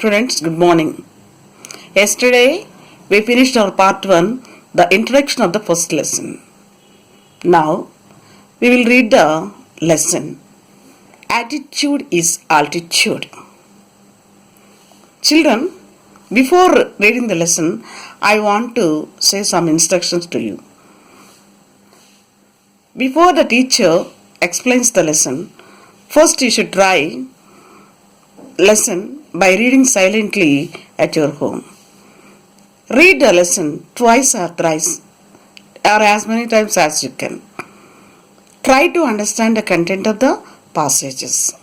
Students, good morning. Yesterday, we finished our part 1, the introduction of the first lesson. Now, we will read the lesson. Attitude is altitude. Children, before reading the lesson, I want to say some instructions to you. Before the teacher explains the lesson, first you should try lesson by reading silently at your home. Read the lesson twice or thrice or as many times as you can. Try to understand the content of the passages.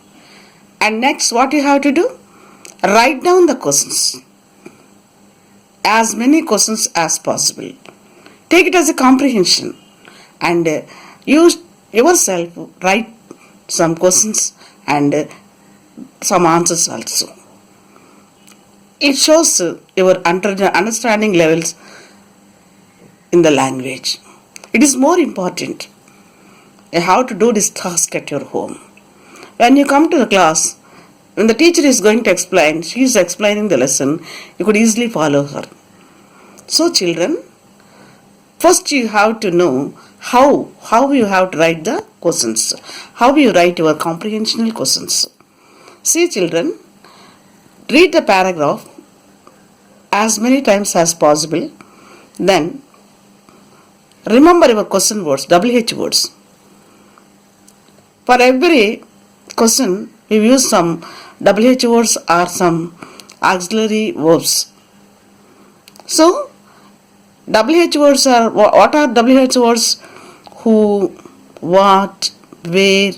And next, what you have to do? Write down the questions. As many questions as possible. Take it as a comprehension and use yourself write some questions and some answers also. It shows your understanding levels in the language. It is more important how to do this task at your home. When you come to the class, when the teacher is going to explain, she is explaining the lesson, you could easily follow her. So children, first you have to know how you have to write the questions, how you write your comprehensional questions. See children, read the paragraph as many times as possible. Then remember your question words, WH words. For every question, we use some WH words or some auxiliary verbs. So, WH words are, what are WH words? Who, what, where,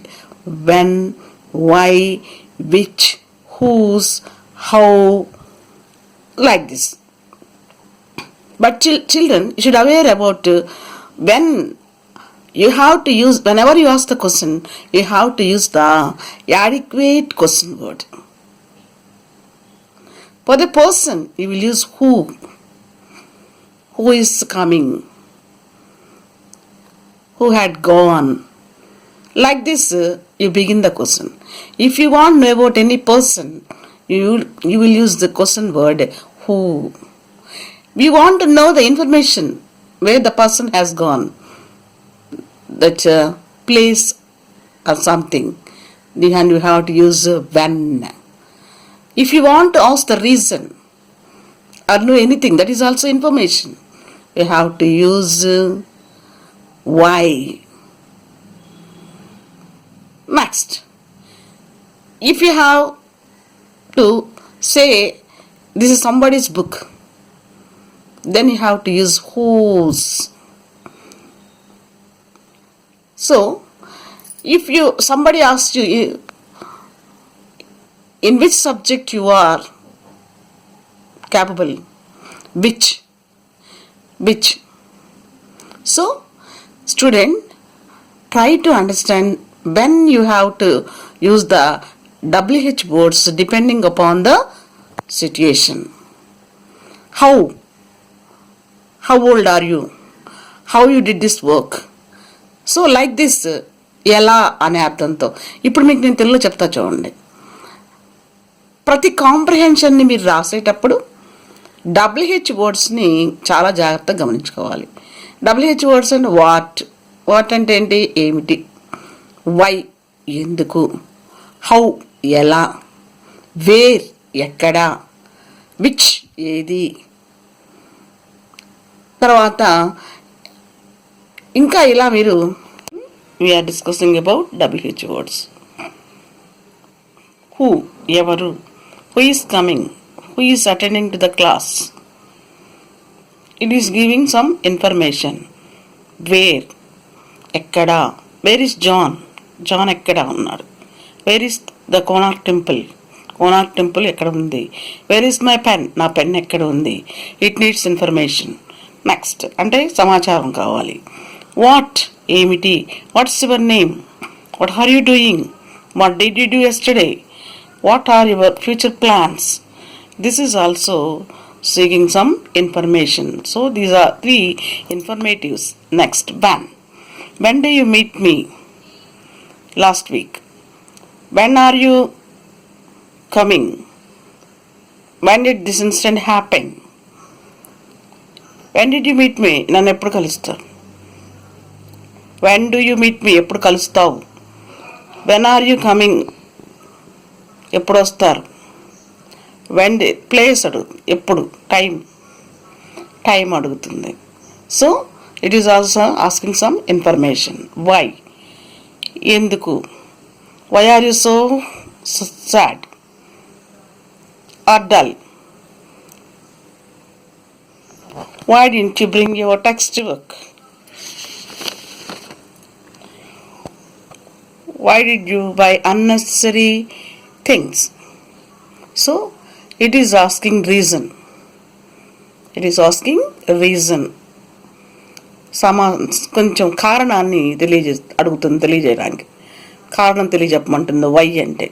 when, why, which, whose, how, like this. But children, you should aware about when you have to use, whenever you ask the question, you have to use the adequate question word. For the person, you will use who is coming, who had gone. Like this, you begin the question. If you want to know about any person, you will use the question word who. We want to know the information where the person has gone, that place or something, and you have to use when. If you want to ask the reason or know anything, that is also information, you have to use why. Next, if you have to say this is somebody's book, then you have to use whose. So, if somebody asks you in which subject you are capable, which. So, student, try to understand when you have to use the WH words depending upon the situation. How old are you? How you did this work? So like this, ఎలా అనే అర్థంతో ఇప్పుడు మీకు నేను తెలుగులో చెప్తా చూడండి. ప్రతి కాంప్రిహెన్షన్ని మీరు రాసేటప్పుడు WH వర్డ్స్ని చాలా జాగ్రత్తగా గమనించుకోవాలి. WH వర్డ్స్ అంటే వాట్ అంటే ఏంటి, ఏమిటి, వై ఎందుకు, హౌ ఎలా, వేర్ ఎక్కడ, విచ్ ఏది, తర్వాత ఇంకా ఇలా మీరు we are discussing about WH words. Who ఎవరు, who is coming, who is attending to the class, it is giving some information. Where ఎక్కడ, వేర్ ఈస్ జాన్ ఎక్కడ ఉన్నాడు, where is the Konark temple ఎక్కడ ఉంది, వేర్ ఈస్ మై పెన్, నా pen ఎక్కడ ఉంది, it needs information. Next అంటే సమాచారం కావాలి. వాట్ ఏమిటి, what's your name, what are you doing, what did you do yesterday, what are your future plans. This is also seeking some information. So these are 3 informatives. Next, when do you meet me? Last week. When are you coming? when did this incident happen? When did you meet me? నన్ను ఎప్పుడు కలుస్తావు? When do you meet me? ఎప్పుడు కలుస్తావు? When are you coming? ఎప్పుడు వస్తారు? When place అడుగు, ఎప్పుడు, time అడుగుతుంది. So it is also asking some information. Why, ఎందుకు? Why are you so sad or dull? Why didn't you bring your textbook? Why did you buy unnecessary things? So, it is asking reason. It is asking reason. కొంచెం కారణాన్ని తెలియజేయడానికి కారణం తెలియజెప్పమంటుంది why అంటే.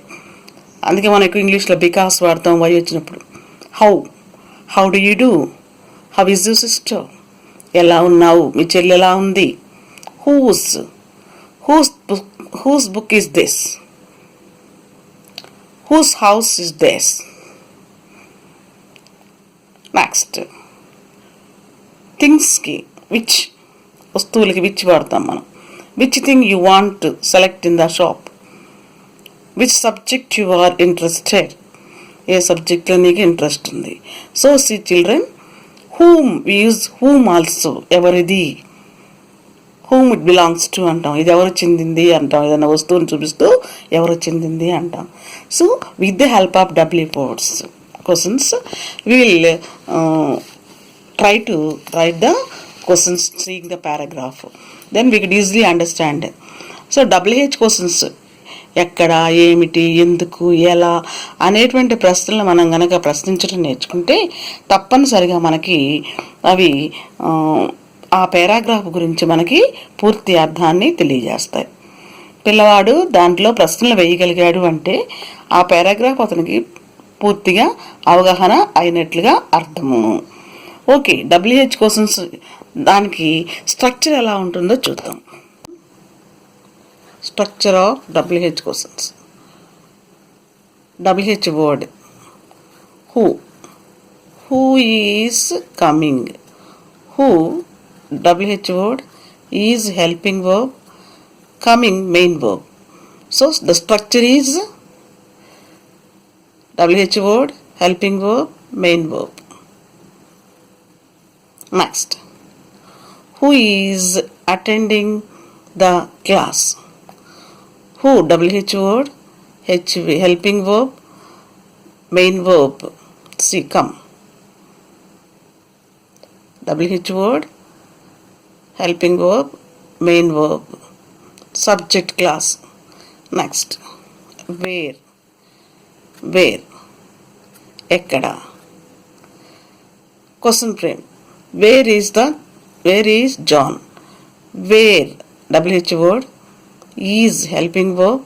అందుకే మనకు ఇంగ్లీష్లో because వాడతాం వై వచ్చినప్పుడు. How do you do, how is you sister, ఎలా ఉన్నావు, మీ చెల్లి ఎలా ఉంది. Whose book is this, whose house is this. Next థింగ్స్కి విచ్, వస్తువులకి విచ్ వాడతాం మనం. Which thing you want select in the shop. Which subject you are interested, ఏ సబ్జెక్ట్లో నీకు ఇంట్రెస్ట్ ఉంది. So see children, whom we use whom also, ఎవరిది. Whom it belongs to అంటాం, ఇది ఎవరు చెందింది అంటాం, ఏదైనా వస్తువుని చూపిస్తూ ఎవరు చెందింది అంటాం. So with the help of W questions we will try to write the questions seeing the paragraph, then we could easily understand. So WH questions, ఎక్కడ, ఏమిటి, ఎందుకు, ఎలా అనేటువంటి ప్రశ్నలు మనం గనక ప్రశ్నించడం నేర్చుకుంటే తప్పనిసరిగా మనకి అవి ఆ పారాగ్రాఫ్ గురించి మనకి పూర్తి అర్థాన్ని తెలియజేస్తాయి. పిల్లవాడు దాంట్లో ప్రశ్నలు వేయగలిగాడు అంటే ఆ పారాగ్రాఫ్ అతనికి పూర్తిగా అవగాహన అయినట్లుగా అర్థము. ఓకే, WH క్వశ్చన్స్ దానికి స్ట్రక్చర్ ఎలా ఉంటుందో చూద్దాం. Structure of WH questions. WH word who is coming. WH word is helping verb, coming main verb. So the structure is WH word, helping verb, main verb. Next, who is attending the class? Who, WH word, helping verb, main verb. See, come. WH word, helping verb, main verb, subject class. Next, where, ekkada. Question frame, where is John? Where, WH word, is helping verb,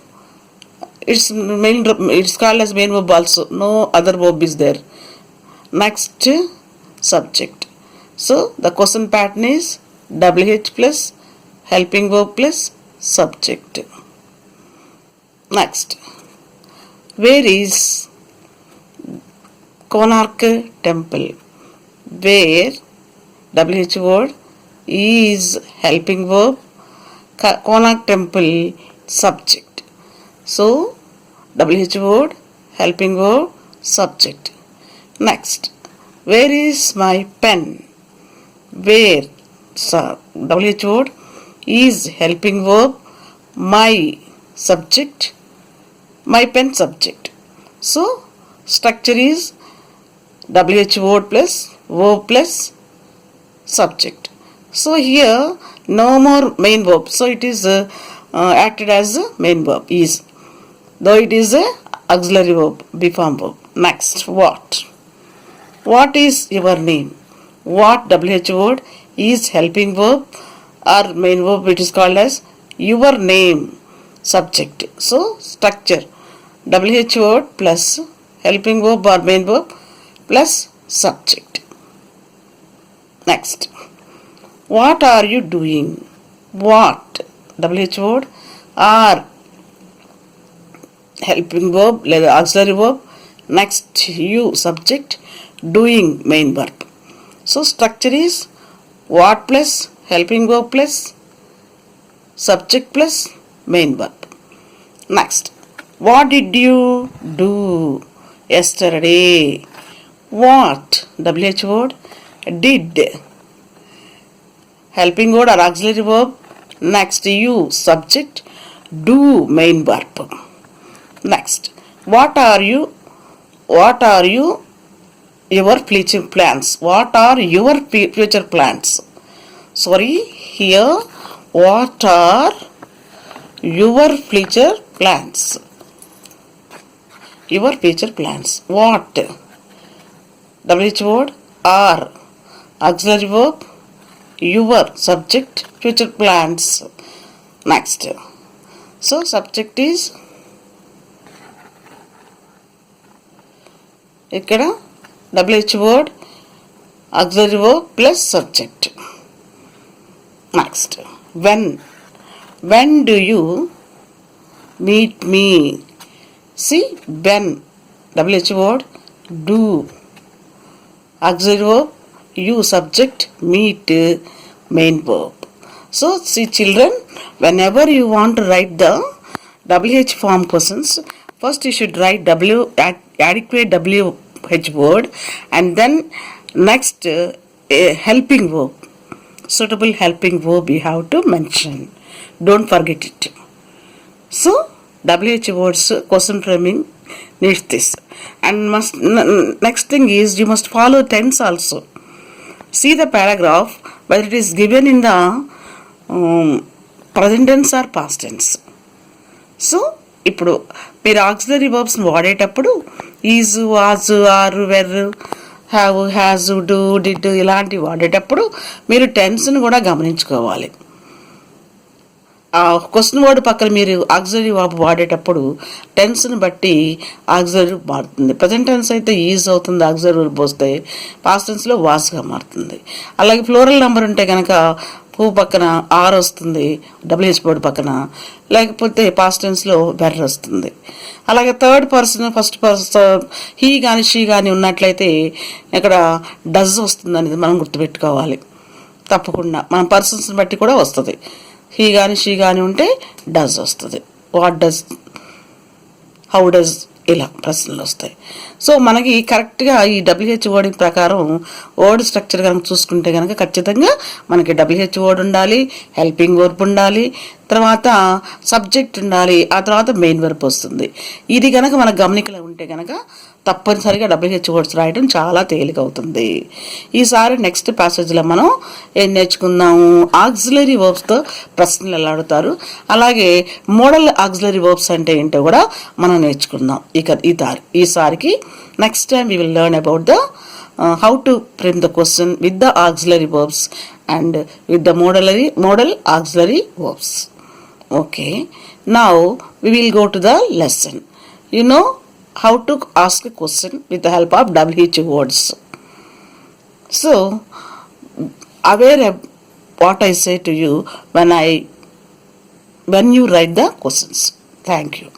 it's called as main verb also, no other verb is there. Next, subject. So the question pattern is WH plus helping verb plus subject. Next, where is Konark temple? Where, WH word, is helping verb, Konark temple subject. So WH word, helping verb, subject. Next, where is my pen? Where, WH word, is helping verb, my subject, my pen subject. So structure is WH word plus verb plus subject. So here no more main verb, so it is acted as a main verb, is, though it is a auxiliary verb, B-form verb. Next, what is your name? What, WH word, is helping verb or main verb, it is called as your name subject. So structure WH word plus helping verb or main verb plus subject. Next, what are you doing? What, WH word, or helping verb లేదా auxiliary verb, Next, you subject, doing main verb. So structure is what plus helping verb plus subject plus main verb. Next, what did you do yesterday? What? WH word. Did. Helping word or auxiliary verb. Next, you subject, do main verb. Next, what are you? What are your future plans? What are your future plans? Sorry, here, what are your future plans? Your future plans. What? WH word. Are. Auxiliary verb. Your subject. Future plans. Next. So subject is ఇక్కడ WH word, auxiliary verb plus subject. Next, when do you meet me? See, when, WH word, do, auxiliary verb, you subject, meet, main verb. So see children, whenever you want to write the WH form questions, first you should write adequate WH word, and then next a helping verb, suitable helping verb you have to mention. Don't forget it. So WH words question framing needs this, and next thing is you must follow tense also. See the paragraph whether it is given in the present tense or past tense. So ఇప్పుడు మీరు auxiliary వర్బ్స్ని వాడేటప్పుడు is, was, are, were, have, has, do, did ఇలాంటివి వాడేటప్పుడు మీరు టెన్స్ని కూడా గమనించుకోవాలి. ఆ క్వశ్చన్ వర్డ్ పక్కన మీరు ఆక్సిలరీ వర్బ్ వాడేటప్పుడు టెన్స్ని బట్టి ఆక్సిలరీ మారుతుంది. ప్రజెంట్ టెన్స్ అయితే ఈజ్ అవుతుంది, ఆక్సిలరీ వర్బ్ వస్తే పాస్ట్ టెన్స్లో వాజ్గా మారుతుంది. అలాగే ఫ్లోరల్ నెంబర్ ఉంటే కనుక పూ పక్కన ఆర్ వస్తుంది, WH వర్డ్ పక్కన, లేకపోతే పాస్ట్ టెన్స్లో వెర్ వస్తుంది. అలాగే third person, first person he కానీ షీ కానీ ఉన్నట్లయితే ఇక్కడ డజ్ వస్తుంది అనేది మనం గుర్తుపెట్టుకోవాలి. తప్పకుండా మన పర్సన్స్ని బట్టి కూడా వస్తుంది. హీ కానీ షీ కానీ ఉంటే డజ్ వస్తుంది. వాట్ డజ్, హౌ డజ్, ఇలా ప్రశ్నలు వస్తాయి. సో మనకి కరెక్ట్గా ఈ WH వర్డింగ్ ప్రకారం వర్డ్ స్ట్రక్చర్ కనుక చూసుకుంటే కనుక ఖచ్చితంగా మనకి WH వర్డ్ ఉండాలి, హెల్పింగ్ వర్బ్ ఉండాలి, తర్వాత సబ్జెక్ట్ ఉండాలి, ఆ తర్వాత మెయిన్ వర్బ్ వస్తుంది. ఇది కనుక మన గమనికలో ఉంటే కనుక తప్పనిసరిగా WH వర్డ్స్ రాయడం చాలా తేలిక అవుతుంది. ఈసారి నెక్స్ట్ ప్యాసేజ్లో మనం ఏం నేర్చుకుందాము, ఆక్సిలరీ వర్బ్స్తో ప్రశ్నలు ఎలా అడుగుతారు, అలాగే మోడల్ ఆక్సిలరీ వర్బ్స్ అంటే ఏంటో కూడా మనం నేర్చుకుందాం. ఈసారికి next time we will learn about the how to frame the question with the auxiliary verbs and with the modal auxiliary verbs. Okay, now we will go to the lesson. You know how to ask a question with the help of WH words. So aware of what I say to you when you write the questions. Thank you.